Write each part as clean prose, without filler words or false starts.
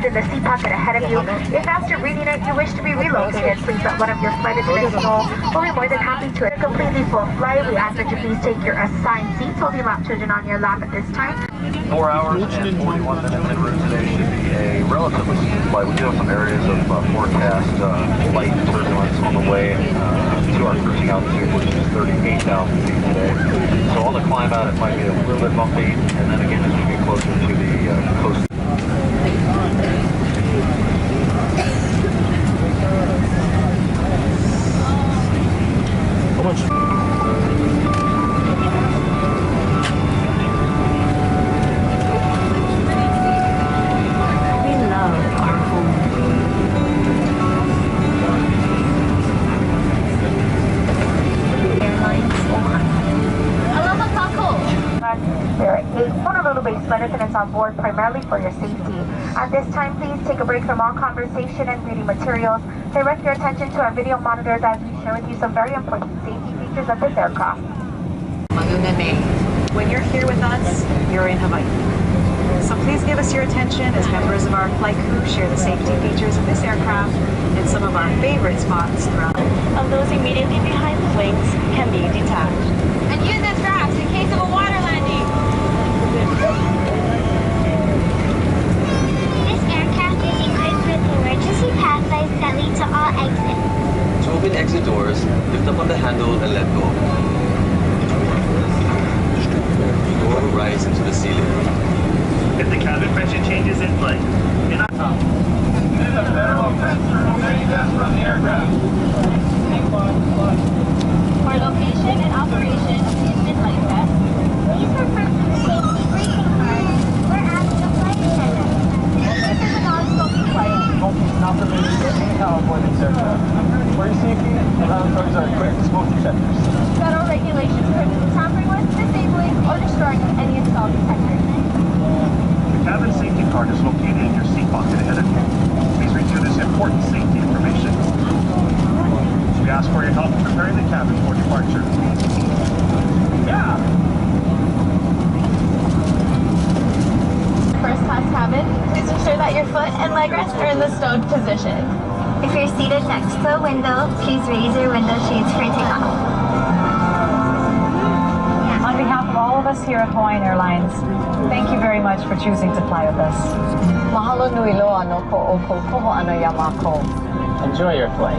The seat pocket ahead of you. If after reading it you wish to be relocated, please let one of your flight attendants know. We'll be more than happy to. A completely full flight, we ask that you please take your assigned seats, holding lap children on your lap at this time. 4 hours and 41 minutes en route today should be a relatively smooth flight. We do have some areas of forecast light turbulence on the way to our cruising altitude, which is 38,000 feet today. So on the climb out it might be a little bit bumpy, and then again as we get closer to the coast. Flight attendants on board primarily for your safety. At this time, please take a break from all conversation and reading materials. Direct your attention to our video monitors as we share with you some very important safety features of this aircraft. When you're here with us, you're in Hawaii. So please give us your attention as members of our flight crew share the safety features of this aircraft and some of our favorite spots throughout. Of those immediately behind the wings can be detached. And use the straps in case of a water landing. This aircraft is equipped with emergency pathways that lead to all exits. To open exit doors, lift up on the handle and let go. The door will rise into the ceiling. If the cabin pressure changes in flight, in our top. This is a federal test from the aircraft. For location and operation of the in-flight test, Please refer to the safety briefing card or ask the flight attendant. this is a non-smoking flight. Smoking not permitted in any California aircraft. For your safety, the laboratories are equipped with smoke detectors. Federal regulations prohibit tampering with, disabling, or destroying any installed detectors. The cabin safety card is located in your seat pocket ahead of you. Please review this important safety information. We ask for your help in preparing the cabin for departure. Yeah! First class cabin, please ensure that your foot and leg rest are in the stowed position. If you're seated next to a window, please raise your window shades for takeoff. On behalf of all of us here at Hawaiian Airlines, thank you very much for choosing to fly with us. Mahalo nui loa no ko o koho ana ya mākou. Enjoy your flight.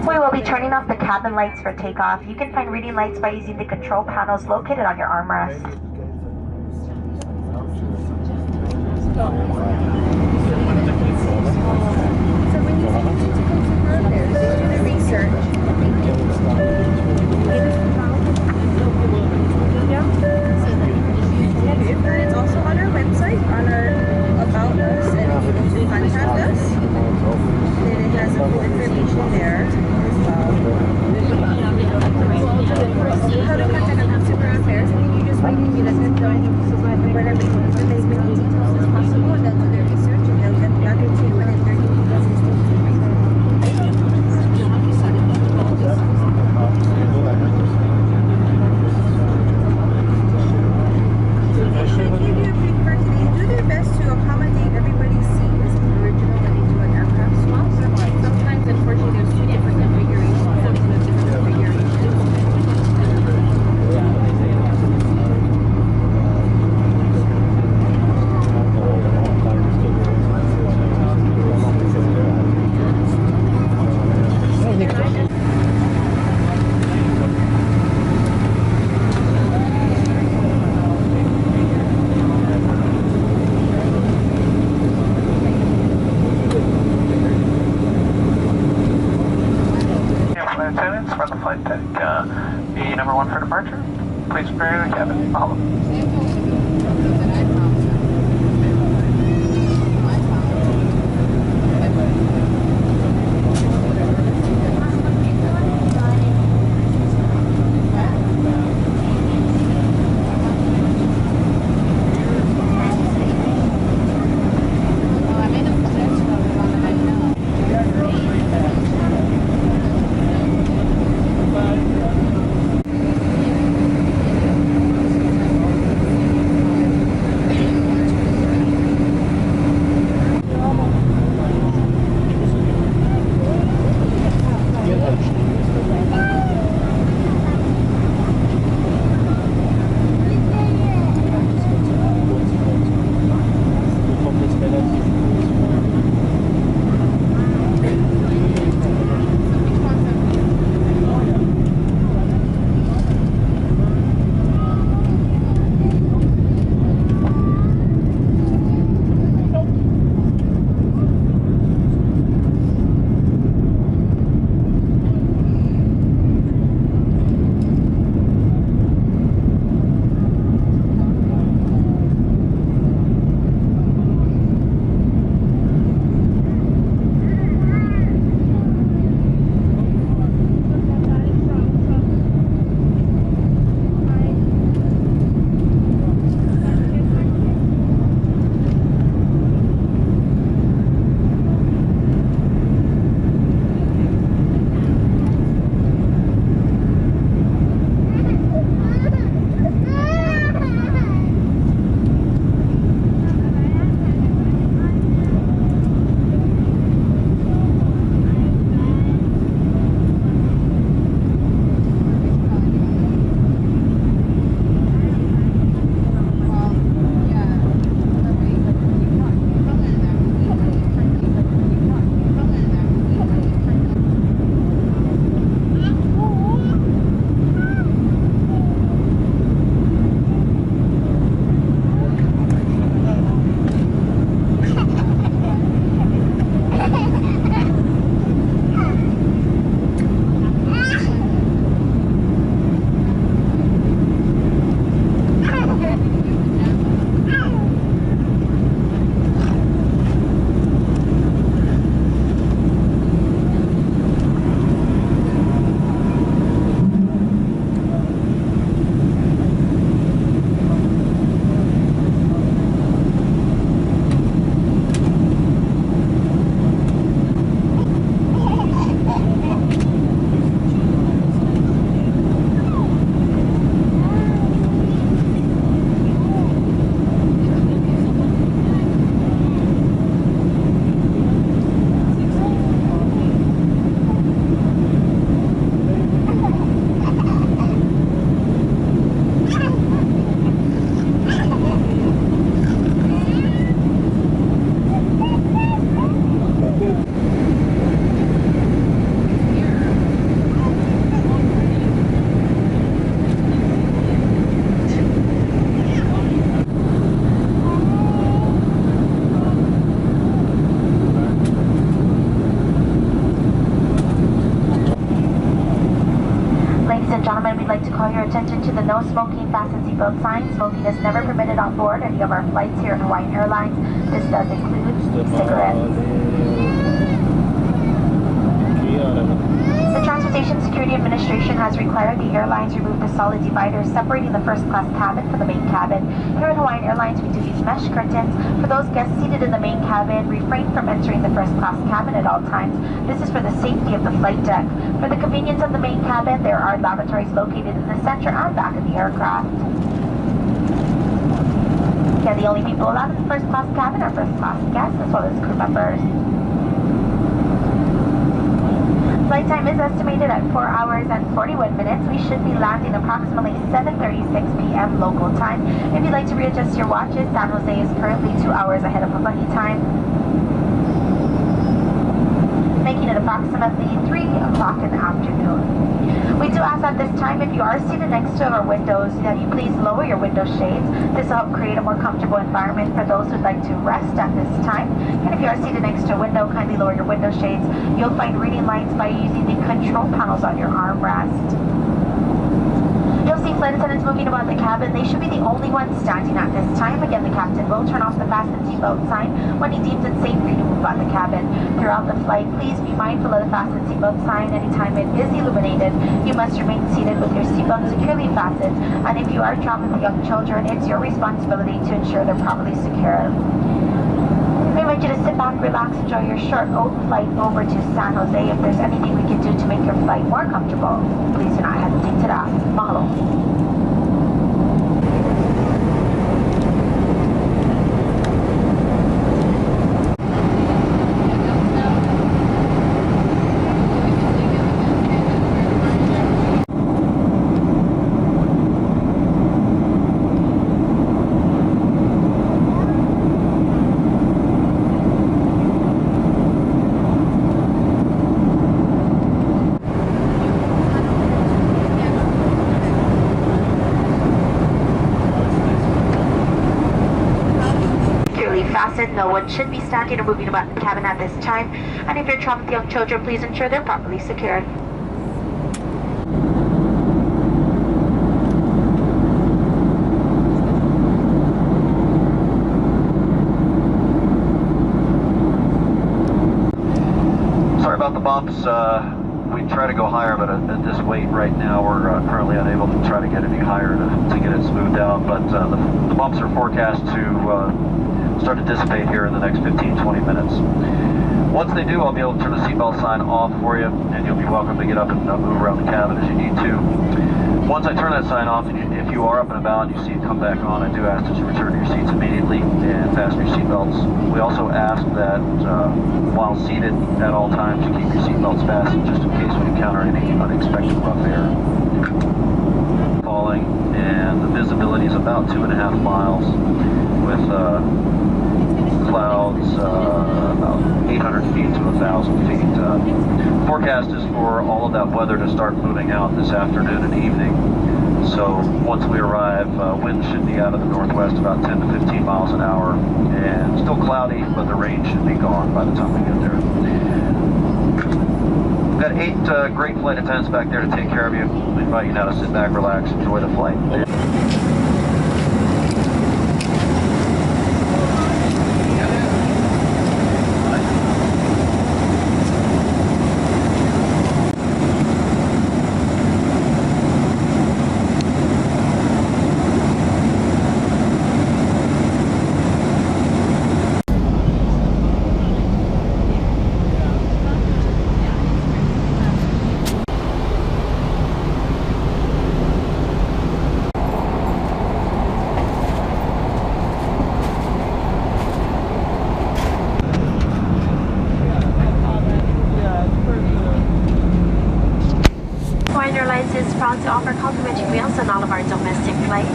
We will be turning off the cabin lights for takeoff. You can find reading lights by using the control panels located on your armrest. whatever information details as possible, and they'll do their research and they'll get back to you within 30 do their best to accommodate everybody's seat as original when they do an aircraft swap. Sometimes, unfortunately, there's two different configurations. Sometimes different configurations. Attendants from the flight deck, be number 1 for departure. Please prepare the cabin. Mahalo. attention to the no smoking, fasten seatbelt sign. Smoking is never permitted on board any of our flights here at Hawaiian Airlines. This does include cigarettes. The transfer Station Security Administration has required the airlines remove the solid dividers separating the first class cabin from the main cabin. Here at Hawaiian Airlines, we do use mesh curtains. For those guests seated in the main cabin, refrain from entering the first class cabin at all times. This is for the safety of the flight deck. For the convenience of the main cabin, there are lavatories located in the center and back of the aircraft. Yeah, the only people allowed in the first class cabin are first class guests as well as crew members. Flight time is estimated at 4 hours and 41 minutes. We should be landing approximately 7:36 p.m. local time. If you'd like to readjust your watches, San Jose is currently 2 hours ahead of Hawaii time, making it approximately 3 o'clock in the afternoon. We do ask at this time, if you are seated next to our windows, that you please lower your window shades. This will help create a more comfortable environment for those who'd like to rest at this time. And if you are seated next to a window, kindly lower your window shades. You'll find reading lights by using the control panels on your armrest. You'll see flight attendants moving about the cabin. They should be the only ones standing at this time. Again, the captain will turn off the fasten seatbelt sign when he deems it safe for you to move about the cabin. Throughout the flight, please be mindful of the fasten seatbelt sign. Anytime it is illuminated, you must remain seated with your seatbelt securely fastened. And if you are traveling with young children, it's your responsibility to ensure they're properly secured. We invite you to sit back, relax, enjoy your short flight over to San Jose. If there's anything we can do to make your flight more comfortable, please do not hesitate to ask. Mahalo. No one should be standing or moving about the cabin at this time. And if you're traveling with young children, please ensure they're properly secured. Sorry about the bumps. We try to go higher, but at this weight right now, we're currently unable to try to get any higher to get it smoothed out. But the bumps are forecast to start to dissipate here in the next 15-20 minutes. Once they do, I'll be able to turn the seatbelt sign off for you, and you'll be welcome to get up and move around the cabin as you need to. Once I turn that sign off, and if you are up and about and you see it come back on, I do ask that you return to your seats immediately and fasten your seatbelts. We also ask that while seated at all times, you keep your seatbelts fastened just in case we encounter any unexpected rough air. Falling, and the visibility is about 2.5 miles with clouds about 800 feet to 1,000 feet. Forecast is for all of that weather to start moving out this afternoon and evening. So once we arrive, wind should be out of the northwest about 10 to 15 miles an hour, and still cloudy, but the rain should be gone by the time we get there. We've got 8 great flight attendants back there to take care of you. We invite you now to sit back, relax, enjoy the flight. is proud to offer complimentary meals on all of our domestic flights.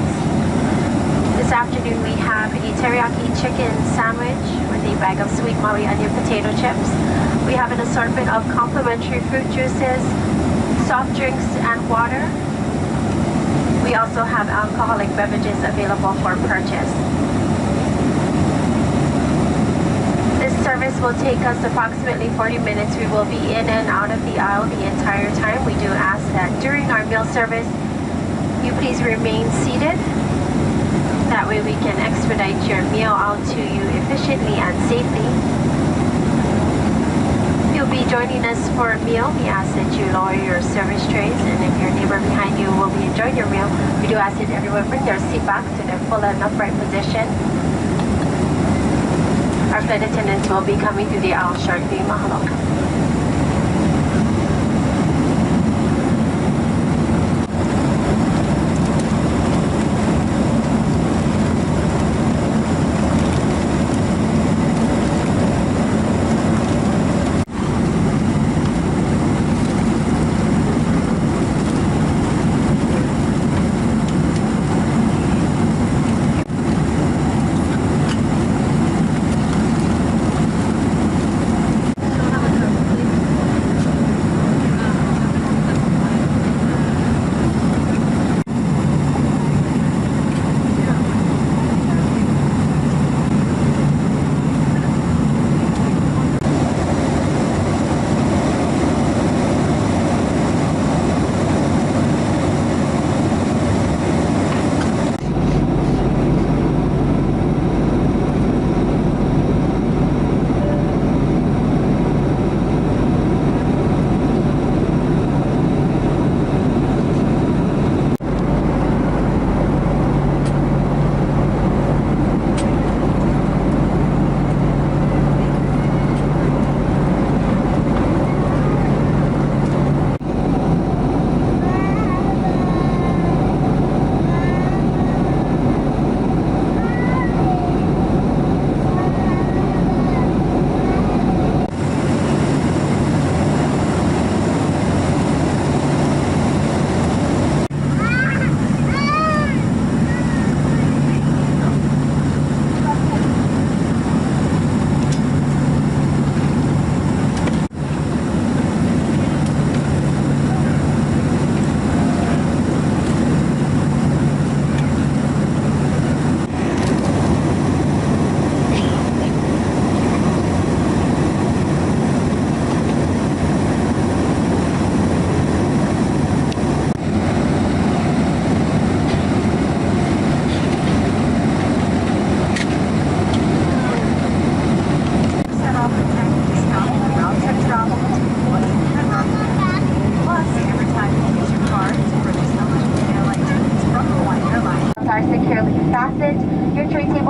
This afternoon we have a teriyaki chicken sandwich with a bag of sweet Maui onion potato chips. We have an assortment of complimentary fruit juices, soft drinks, and water. We also have alcoholic beverages available for purchase. This service will take us approximately 40 minutes. We will be in and out of the aisle the entire time. We do ask that during our meal service, you please remain seated. That way we can expedite your meal out to you efficiently and safely. Feel you'll be joining us for a meal, we ask that you lower your service trays, and if your neighbor behind you will be enjoying your meal, we do ask that everyone bring their seat back to their full and upright position. Our flight attendants will be coming through the aisle shortly. Mahalo.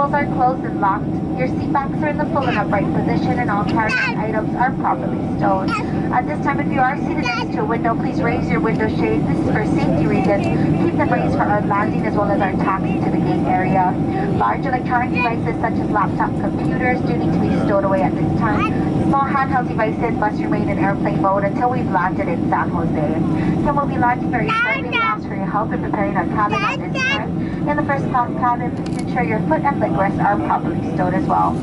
Are closed and locked. Your seat backs are in the full and upright position, and all carry-on items are properly stowed. At this time, if you are seated next to a window, please raise your window shades. This is for safety reasons. Keep them raised for our landing as well as our taxi to the gate area. Large electronic devices such as laptop computers do need to be stowed away at this time. Small handheld devices must remain in airplane mode until we've landed in San Jose. Then we'll be landing very shortly. We ask for your help in preparing our cabin at this time. In the first class cabin, please ensure your foot and leg rests are properly stowed as well.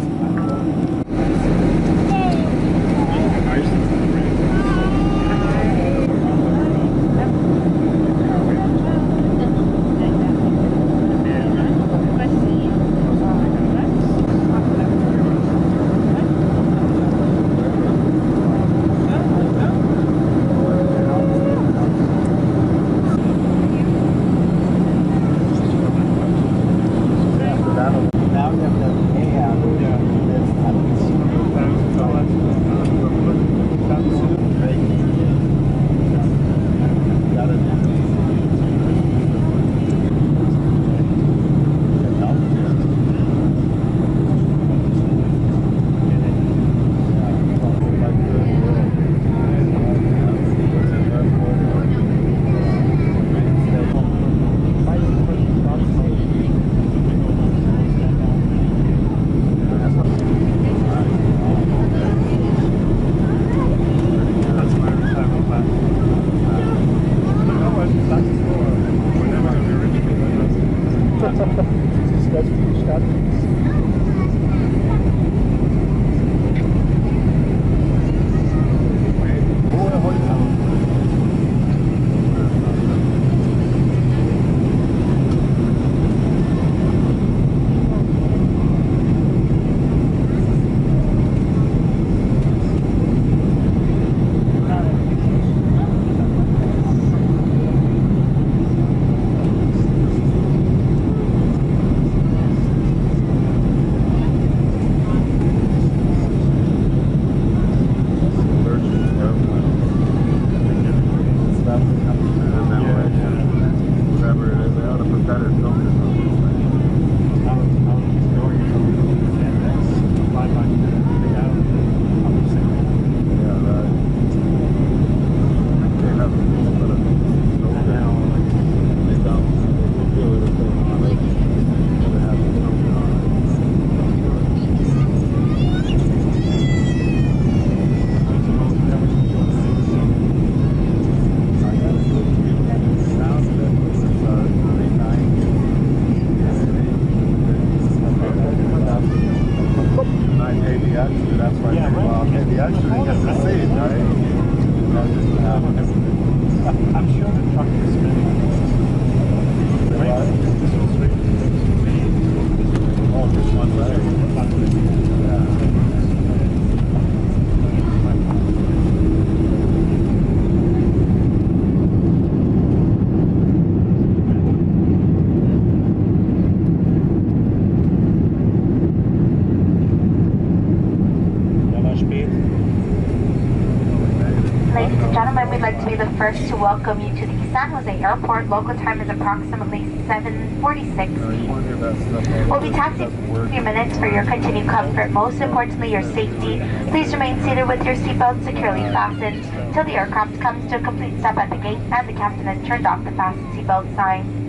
first to welcome you to the San Jose Airport. Local time is approximately 7:46 p.m. We'll be taxiing in a few minutes for your continued comfort. Most importantly, your safety. Please remain seated with your seatbelt securely fastened until the aircraft comes to a complete stop at the gate and the captain has turned off the fasten seatbelt sign.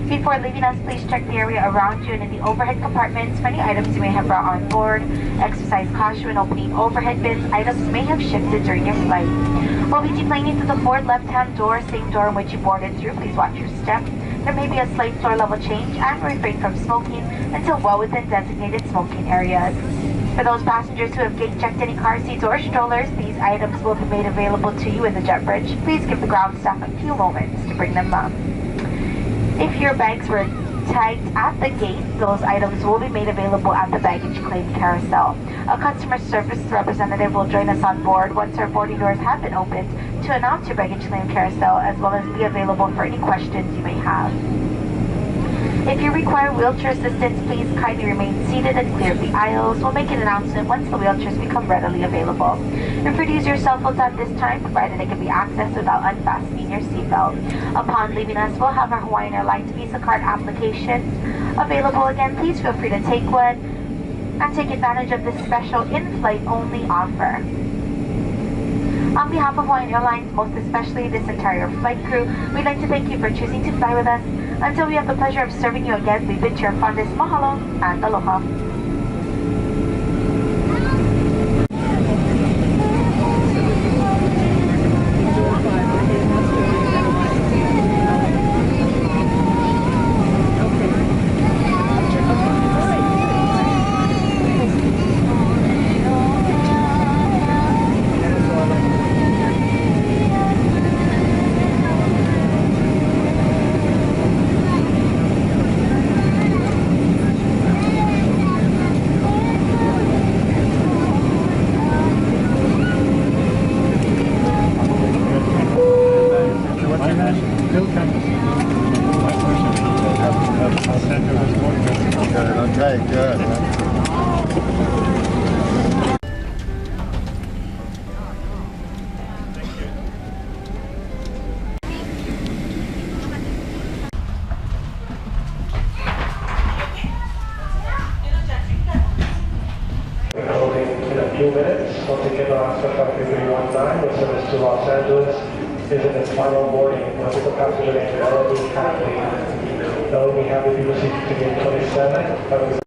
Before leaving us, please check the area around you and in the overhead compartments for any items you may have brought on board. Exercise caution when opening overhead bins. Items may have shifted during your flight. We'll be deplaning through the forward left-hand door, same door in which you boarded through. Please watch your step. There may be a slight floor level change and refrain from smoking until well within designated smoking areas. For those passengers who have gate checked any car seats or strollers, these items will be made available to you in the jet bridge. Please give the ground staff a few moments to bring them up. If your bags were tagged at the gate, those items will be made available at the baggage claim carousel. A customer service representative will join us on board once our boarding doors have been opened to announce your baggage claim carousel as well as be available for any questions you may have. If you require wheelchair assistance, please kindly remain seated and clear of the aisles. We'll make an announcement once the wheelchairs become readily available. You're free to use your cell phones at this time, provided it can be accessed without unfastening your seatbelt. Upon leaving us, we'll have our Hawaiian Airlines Visa card applications available. Again, please feel free to take one and take advantage of this special in-flight only offer. On behalf of Hawaiian Airlines, most especially this entire flight crew, we'd like to thank you for choosing to fly with us. Until we have the pleasure of serving you again, we bid your fondest mahalo and aloha. Okay, good. Holding in a few minutes. Once again, Alaska Flight 3319 with service to Los Angeles is in its final boarding. Once the passenger named Kahului. They'll be happy to be received to gate 27.